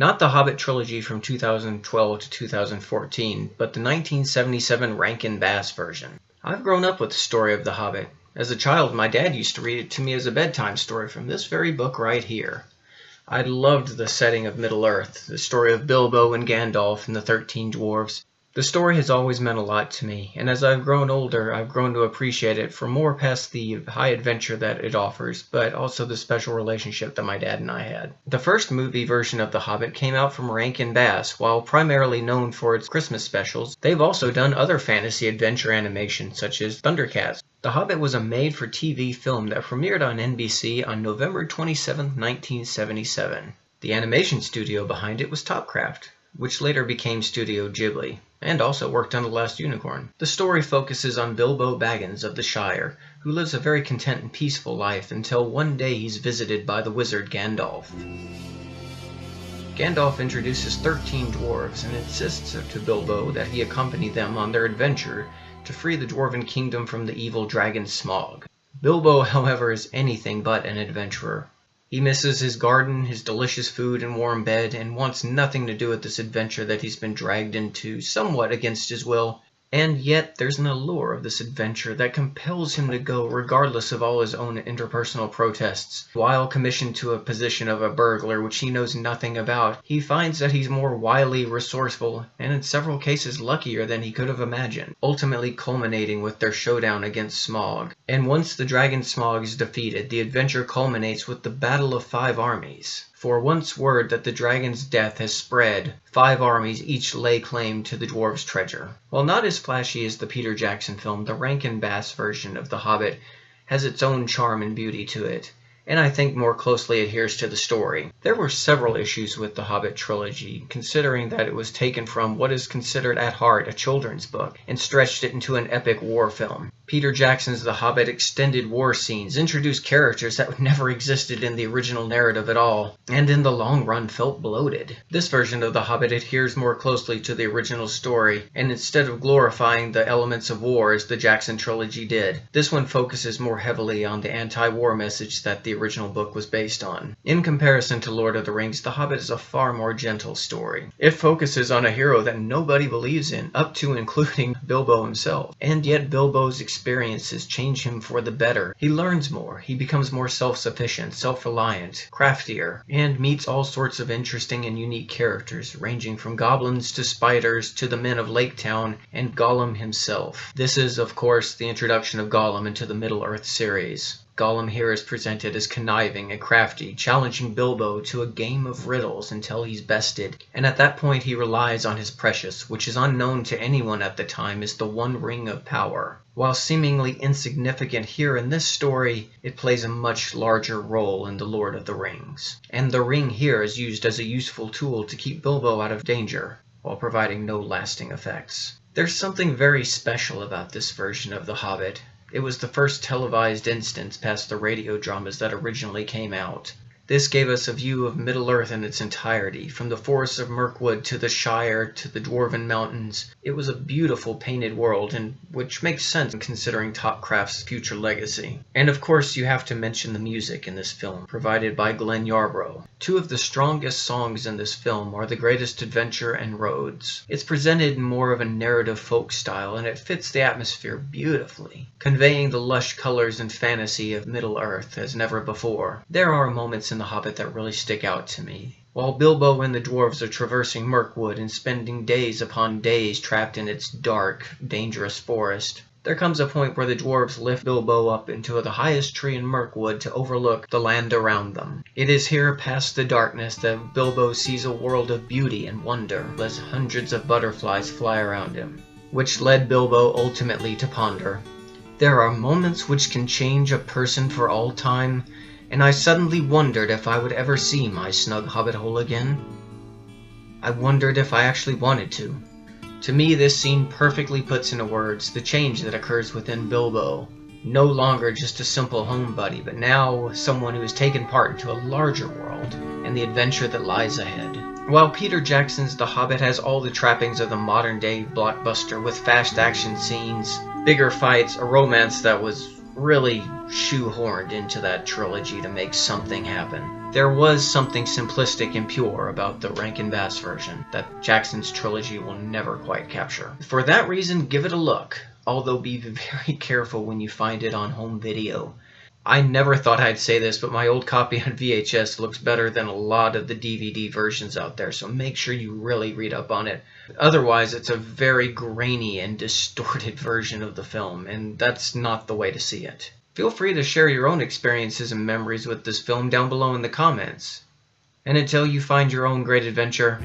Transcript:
Not the Hobbit trilogy from 2012 to 2014, but the 1977 Rankin Bass version. I've grown up with the story of The Hobbit. As a child, my dad used to read it to me as a bedtime story from this very book right here. I loved the setting of Middle-earth, the story of Bilbo and Gandalf and the 13 Dwarves. The story has always meant a lot to me, and as I've grown older, I've grown to appreciate it for more past the high adventure that it offers, but also the special relationship that my dad and I had. The first movie version of The Hobbit came out from Rankin Bass. While primarily known for its Christmas specials, they've also done other fantasy adventure animation, such as Thundercats. The Hobbit was a made-for-TV film that premiered on NBC on November 27, 1977. The animation studio behind it was Topcraft, which later became Studio Ghibli, and also worked on The Last Unicorn. The story focuses on Bilbo Baggins of the Shire, who lives a very content and peaceful life until one day he's visited by the wizard Gandalf. Gandalf introduces 13 dwarves and insists to Bilbo that he accompany them on their adventure to free the Dwarven Kingdom from the evil dragon Smaug. Bilbo, however, is anything but an adventurer. He misses his garden, his delicious food and warm bed, and wants nothing to do with this adventure that he's been dragged into somewhat against his will. And yet there's an allure of this adventure that compels him to go regardless of all his own interpersonal protests. While commissioned to a position of a burglar which he knows nothing about, he finds that he's more wily, resourceful, and in several cases luckier than he could have imagined, ultimately culminating with their showdown against Smaug. And once the dragon Smaug is defeated, the adventure culminates with the Battle of 5 Armies. For once word that the dragon's death has spread, 5 armies each lay claim to the dwarves' treasure. While not as flashy as the Peter Jackson film, the Rankin Bass version of The Hobbit has its own charm and beauty to it, and I think more closely adheres to the story. There were several issues with the Hobbit trilogy, considering that it was taken from what is considered at heart a children's book, and stretched it into an epic war film. Peter Jackson's The Hobbit extended war scenes, introduced characters that never existed in the original narrative at all, and in the long run felt bloated. This version of The Hobbit adheres more closely to the original story, and instead of glorifying the elements of war as the Jackson trilogy did, this one focuses more heavily on the anti-war message that the original book was based on. In comparison to Lord of the Rings, The Hobbit is a far more gentle story. It focuses on a hero that nobody believes in, up to including Bilbo himself, and yet Bilbo's experiences change him for the better. He learns more, he becomes more self-sufficient, self-reliant, craftier, and meets all sorts of interesting and unique characters, ranging from goblins to spiders to the men of Lake Town and Gollum himself. This is, of course, the introduction of Gollum into the Middle-earth series. Gollum here is presented as conniving and crafty, challenging Bilbo to a game of riddles until he's bested, and at that point he relies on his precious, which is unknown to anyone at the time as the One Ring of Power. While seemingly insignificant here in this story, it plays a much larger role in The Lord of the Rings. And the ring here is used as a useful tool to keep Bilbo out of danger, while providing no lasting effects. There's something very special about this version of The Hobbit. It was the first televised instance past the radio dramas that originally came out. This gave us a view of Middle-earth in its entirety, from the forests of Mirkwood to the Shire to the Dwarven Mountains. It was a beautiful painted world, and which makes sense considering Topcraft's future legacy. And of course you have to mention the music in this film, provided by Glenn Yarbrough. 2 of the strongest songs in this film are The Greatest Adventure and Roads. It's presented in more of a narrative folk style, and it fits the atmosphere beautifully, conveying the lush colors and fantasy of Middle-earth as never before. There are moments in The Hobbit that really stick out to me. While Bilbo and the dwarves are traversing Mirkwood and spending days upon days trapped in its dark, dangerous forest, there comes a point where the dwarves lift Bilbo up into the highest tree in Mirkwood to overlook the land around them. It is here past the darkness that Bilbo sees a world of beauty and wonder as hundreds of butterflies fly around him, which led Bilbo ultimately to ponder, "There are moments which can change a person for all time, and I suddenly wondered if I would ever see my snug hobbit hole again. I wondered if I actually wanted to." To me, this scene perfectly puts into words the change that occurs within Bilbo. No longer just a simple home buddy, but now someone who has taken part into a larger world and the adventure that lies ahead. While Peter Jackson's The Hobbit has all the trappings of the modern-day blockbuster with fast action scenes, bigger fights, a romance that was really shoehorned into that trilogy to make something happen. There was something simplistic and pure about the Rankin Bass version that Jackson's trilogy will never quite capture. For that reason, give it a look, although be very careful when you find it on home video. I never thought I'd say this, but my old copy on VHS looks better than a lot of the DVD versions out there, so make sure you really read up on it. Otherwise, it's a very grainy and distorted version of the film, and that's not the way to see it. Feel free to share your own experiences and memories with this film down below in the comments. And until you find your own great adventure,